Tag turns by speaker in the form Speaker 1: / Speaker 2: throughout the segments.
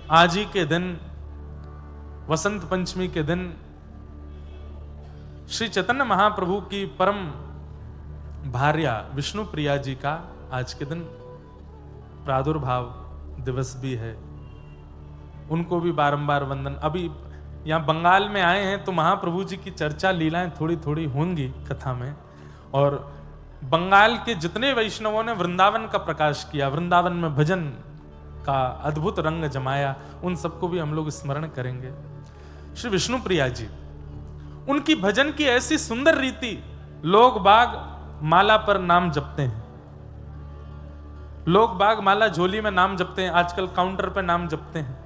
Speaker 1: आज ही के दिन वसंत पंचमी के दिन श्री चैतन्य महाप्रभु की परम भार्या विष्णु प्रिया जी का आज के दिन प्रादुर्भाव दिवस भी है। उनको भी बारंबार वंदन। अभी यहां बंगाल में आए हैं तो महाप्रभु जी की चर्चा लीलाएं थोड़ी थोड़ी होंगी कथा में, और बंगाल के जितने वैष्णवों ने वृंदावन का प्रकाश किया, वृंदावन में भजन का अद्भुत रंग जमाया, उन सबको भी हम लोग स्मरण करेंगे। श्री विष्णु प्रिया जी, उनकी भजन की ऐसी सुंदर रीति, लोग बाग माला पर नाम जपते हैं, लोग बाग माला झोली में नाम जपते हैं, आजकल काउंटर पर नाम जपते हैं।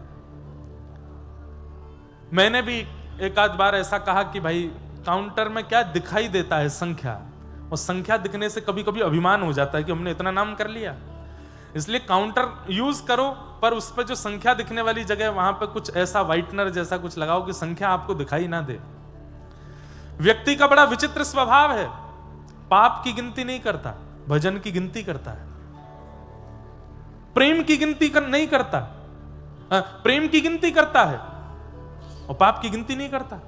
Speaker 1: मैंने भी एक आध बार ऐसा कहा कि भाई काउंटर में क्या दिखाई देता है, संख्या, और संख्या दिखने से कभी कभी अभिमान हो जाता है कि हमने इतना नाम कर लिया। इसलिए काउंटर यूज करो, पर उस पर जो संख्या दिखने वाली जगह वहां पर कुछ ऐसा व्हाइटनर जैसा कुछ लगाओ कि संख्या आपको दिखाई ना दे। व्यक्ति का बड़ा विचित्र स्वभाव है, पाप की गिनती नहीं करता, भजन की गिनती करता है। प्रेम की गिनती नहीं करता, प्रेम की गिनती करता है और पाप की गिनती नहीं करता।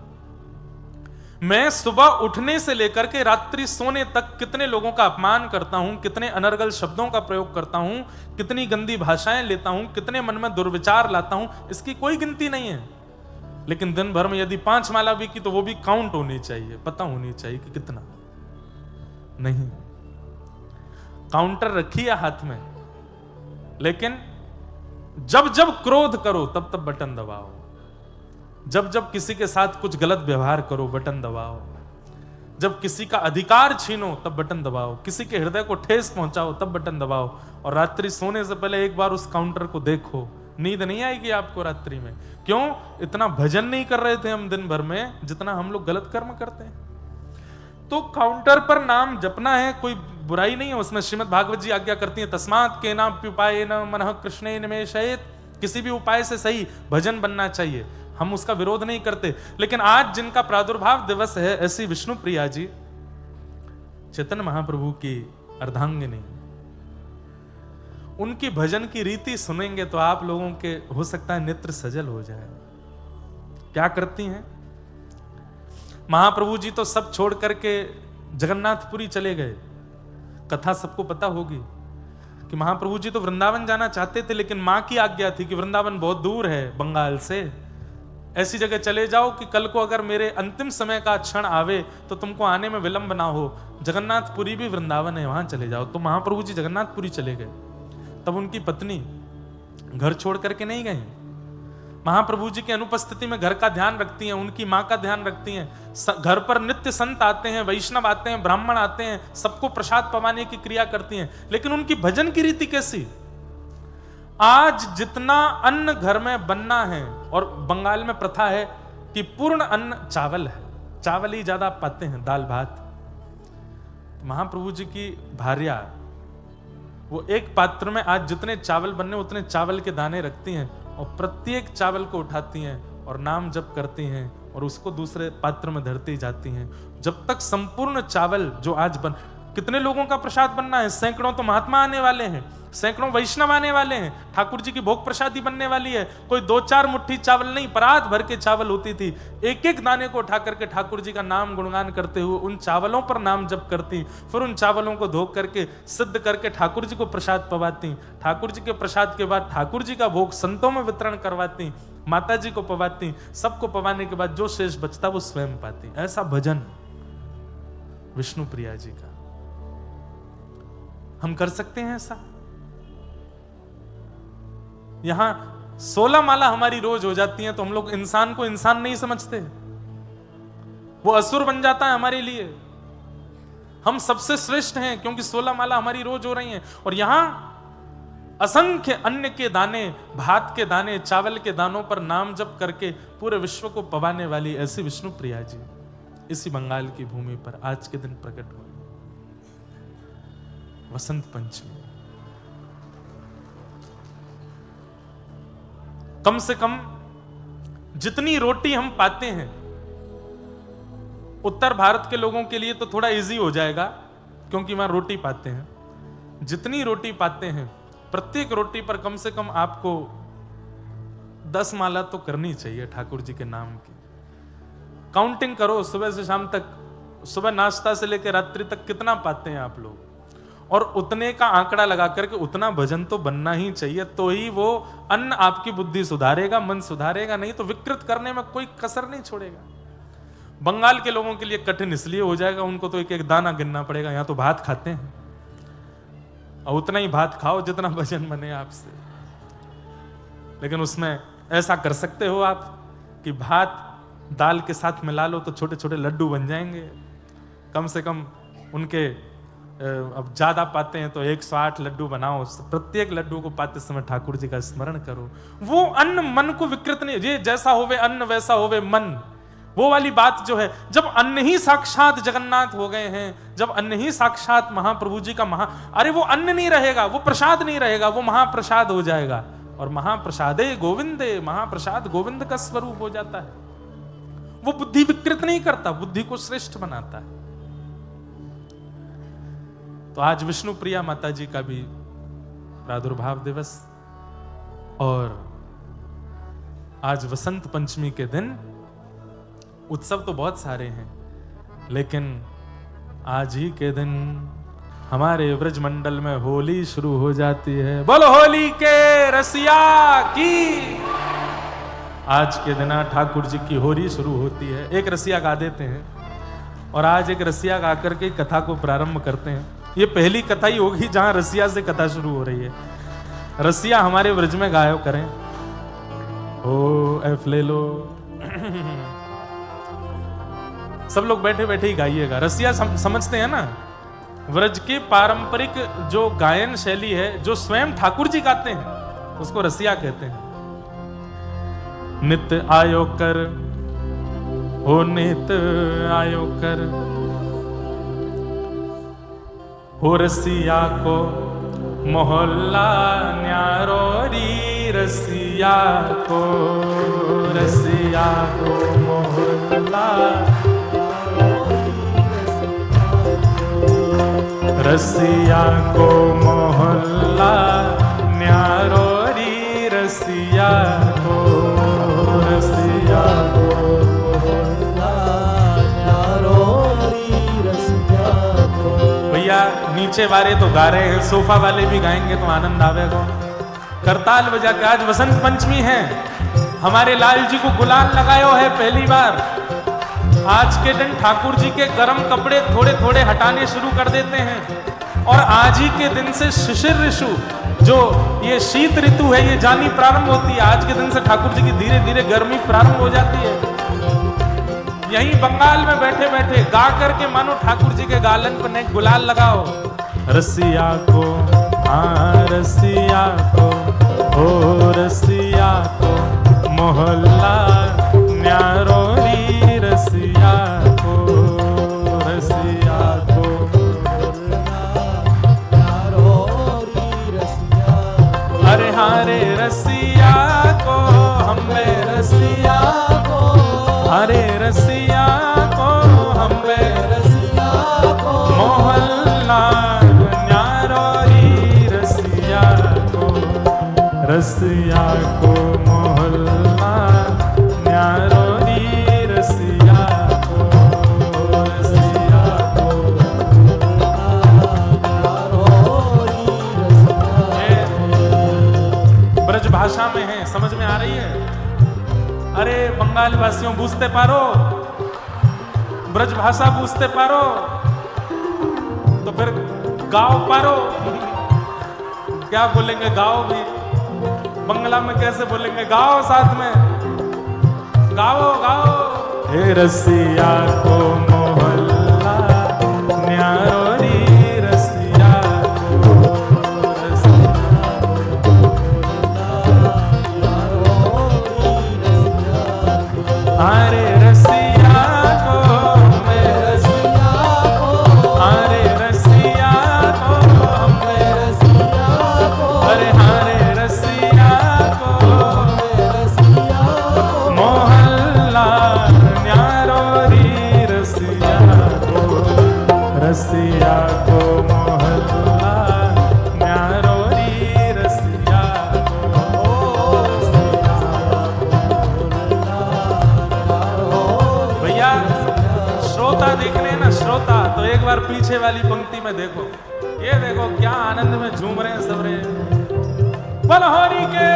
Speaker 1: मैं सुबह उठने से लेकर के रात्रि सोने तक कितने लोगों का अपमान करता हूं, कितने अनर्गल शब्दों का प्रयोग करता हूं, कितनी गंदी भाषाएं लेता हूं, कितने मन में दुर्विचार लाता हूं, इसकी कोई गिनती नहीं है। लेकिन दिन भर में यदि 5 माला भी की तो वो भी काउंट होनी चाहिए, पता होनी चाहिए कि कितना। नहीं, काउंटर रखी है हाथ में, लेकिन जब जब क्रोध करो तब तब बटन दबाओ, जब जब किसी के साथ कुछ गलत व्यवहार करो बटन दबाओ, जब किसी का अधिकार छीनो तब बटन दबाओ, किसी के हृदय को ठेस पहुंचाओ तब बटन दबाओ, और रात्रि सोने से पहले एक बार उस काउंटर को देखो। नींद नहीं आएगी आपको रात्रि में। क्यों? इतना भजन नहीं कर रहे थे हम दिन भर में जितना हम लोग गलत कर्म करते हैं। तो काउंटर पर नाम जपना है, कोई बुराई नहीं है उसमें। श्रीमद् भागवत जी आज्ञा करती है, तस्मात् केनाप्युपायेन मनः कृष्णे निमेषयेत्, किसी भी उपाय से सही भजन बनना चाहिए, हम उसका विरोध नहीं करते। लेकिन आज जिनका प्रादुर्भाव दिवस है, ऐसी विष्णु प्रिया जी, चैतन्य महाप्रभु की अर्धांगिनी, उनकी भजन की रीति सुनेंगे तो आप लोगों के हो सकता है नेत्र सजल हो जाए। क्या करती हैं महाप्रभु जी? तो सब छोड़ करके जगन्नाथपुरी चले गए। कथा सबको पता होगी कि महाप्रभु जी तो वृंदावन जाना चाहते थे, लेकिन मां की आज्ञा थी कि वृंदावन बहुत दूर है बंगाल से, ऐसी जगह चले जाओ कि कल को अगर मेरे अंतिम समय का क्षण आवे तो तुमको आने में विलंब ना हो। जगन्नाथपुरी भी वृंदावन है, वहां चले जाओ। तो महाप्रभु जी जगन्नाथपुरी चले गए। तब उनकी पत्नी घर छोड़ करके नहीं गई, महाप्रभु जी की अनुपस्थिति में घर का ध्यान रखती हैं, उनकी मां का ध्यान रखती हैं। घर पर नित्य संत आते हैं, वैष्णव आते हैं, ब्राह्मण आते हैं, सबको प्रसाद पवाने की क्रिया करती हैं। लेकिन उनकी भजन की रीति कैसी? आज जितना अन्न घर में बनना है, और बंगाल में प्रथा है कि पूर्ण अन्न चावल है, चावल ही ज्यादा पाते हैं, दाल भात। महाप्रभु जी की भार्या वो एक पात्र में आज जितने चावल बनने उतने चावल के दाने रखती हैं, और प्रत्येक चावल को उठाती हैं और नाम जप करती हैं और उसको दूसरे पात्र में धरती जाती हैं, जब तक संपूर्ण चावल जो आज बन। कितने लोगों का प्रसाद बनना है? सैकड़ों तो महात्मा आने वाले हैं, सैकड़ों वैष्णव आने वाले हैं, ठाकुर जी की भोग प्रसादी बनने वाली है। कोई 2-4 मुट्ठी चावल नहीं, परात भर के चावल होती थी। एक एक दाने को उठा करके ठाकुर जी का नाम गुणगान करते हुए उन चावलों पर नाम जप करती, फिर उन चावलों को धो करके सिद्ध करके ठाकुर जी को प्रसाद पवाती। ठाकुर जी के प्रसाद के बाद ठाकुर जी का भोग संतों में वितरण करवाती, माता जी को पवाती। सबको पवाने के बाद जो शेष बचता वो स्वयं पाती। ऐसा भजन विष्णु प्रिया जी का। हम कर सकते हैं ऐसा? यहां 16 माला हमारी रोज हो जाती हैं तो हम लोग इंसान को इंसान नहीं समझते, वो असुर बन जाता है हमारे लिए। हम सबसे श्रेष्ठ हैं क्योंकि 16 माला हमारी रोज हो रही हैं। और यहां असंख्य अन्न के दाने, भात के दाने, चावल के दानों पर नाम जप करके पूरे विश्व को पवाने वाली ऐसी विष्णु प्रिया जी इसी बंगाल की भूमि पर आज के दिन प्रकट हुए। वसंत पंचमी, कम से कम जितनी रोटी हम पाते हैं, उत्तर भारत के लोगों के लिए तो थोड़ा इजी हो जाएगा क्योंकि वहां रोटी पाते हैं। जितनी रोटी पाते हैं, प्रत्येक रोटी पर कम से कम आपको 10 माला तो करनी चाहिए ठाकुर जी के नाम की। काउंटिंग करो सुबह से शाम तक, सुबह नाश्ता से लेकर रात्रि तक कितना पाते हैं आप लोग, और उतने का आंकड़ा लगा करके उतना भजन तो बनना ही चाहिए, तो ही वो अन्न आपकी बुद्धि सुधारेगा, मन सुधारेगा, नहीं तो विकृत करने में कोई कसर नहीं छोड़ेगा। बंगाल के लोगों के लिए कठिन इसलिए हो जाएगा, उनको तो एक एक दाना गिनना पड़ेगा, यहाँ तो भात खाते हैं और उतना ही भात खाओ जितना भजन बने आपसे। लेकिन उसमें ऐसा कर सकते हो आप कि भात दाल के साथ मिला लो तो छोटे छोटे लड्डू बन जाएंगे। कम से कम उनके अब ज्यादा पाते हैं तो 108 लड्डू बनाओ, प्रत्येक लड्डू को पाते समय ठाकुर जी का स्मरण करो। वो अन्न मन को विकृत नहीं, ये जैसा होवे अन्न वैसा होवे मन, वो वाली बात जो है, जब अन्न ही साक्षात जगन्नाथ हो गए हैं, जब अन्न ही साक्षात महाप्रभु जी का अरे वो अन्न नहीं रहेगा, वो प्रसाद नहीं रहेगा, वो महाप्रसाद हो जाएगा। और महाप्रसादे गोविंदे, महाप्रसाद गोविंद का स्वरूप हो जाता है। वो बुद्धि विकृत नहीं करता, बुद्धि को श्रेष्ठ बनाता है। तो आज विष्णु प्रिया माता जी का भी प्रादुर्भाव दिवस, और आज वसंत पंचमी के दिन उत्सव तो बहुत सारे हैं, लेकिन आज ही के दिन हमारे ब्रज मंडल में होली शुरू हो जाती है। बोलो होली के रसिया की। आज के दिन ठाकुर जी की होली शुरू होती है। एक रसिया गा देते हैं, और आज एक रसिया गा करके कथा को प्रारंभ करते हैं। ये पहली कथा ही होगी जहां रसिया से कथा शुरू हो रही है। रसिया हमारे ब्रज में गायो करें। ओ एफ ले लो। सब लोग बैठे बैठे ही गाइएगा। रसिया समझते हैं ना, व्रज के पारंपरिक जो गायन शैली है, जो स्वयं ठाकुर जी गाते हैं, उसको रसिया कहते हैं। नित आयो कर, ओ नित आयो कर, हो रसिया को मोहल्ला न्यारो री, रसिया को मोहल्ला, रसिया को मोहल्ला न्यारो री, रसिया को मोहल्ला न्यारो री, रसिया को। भैया नीचे वाले तो गा रहे हैं, सोफा वाले भी गाएंगे तो आनंद आवेगा। करताल बजा के, आज वसंत पंचमी है, हमारे लाल जी को गुलाल लगायो है पहली बार। आज के दिन ठाकुर जी के गर्म कपड़े थोड़े थोड़े हटाने शुरू कर देते हैं, और आज ही के दिन से शिशिर ऋतु, जो ये शीत ऋतु है, ये जानी प्रारंभ होती है। आज के दिन से ठाकुर जी की धीरे धीरे गर्मी प्रारंभ हो जाती है। यहीं बंगाल में बैठे बैठे गा करके मानो ठाकुर जी के गालन पर नेक गुलाल लगाओ। रसिया को, हाँ रसिया को, ओ रसिया को मोहल्ला न्यारो री, रसिया को, रसिया को न्यारो री, रसिया को। अरे हारे रसिया को, हमें रसिया को, हरे रसिया को, हमें रसिया को मोहल्ला न्यारो री, रसिया को, रसिया को मोहल्ला न्यारो री, रसिया को, रसिया को न्यारो री, रसिया को। ब्रज भाषा में है, समझ में आ रही है? अरे बंगाल वासियों बूझते पारो, ब्रज भाषा बूझते पारो तो फिर गाओ पारो। क्या बोलेंगे? गाओ भी बंगला में कैसे बोलेंगे? गाओ साथ में, गाओ गाओ। हे रसिया को मोहल्ला न्यारो री, रसिया को, रसिया को न्यारो री, रसिया को। अरे रसिया को, मैं रसिया को, अरे रसिया को, मैं रसिया को, अरे हारे रसिया को, मैं रसिया को मोहल्ला न्यारो री, रसिया देखने हैं ना श्रोता, तो एक बार पीछे वाली पंक्ति में देखो, ये देखो क्या आनंद में झूम रहे हैं सब रे। बलहोरी के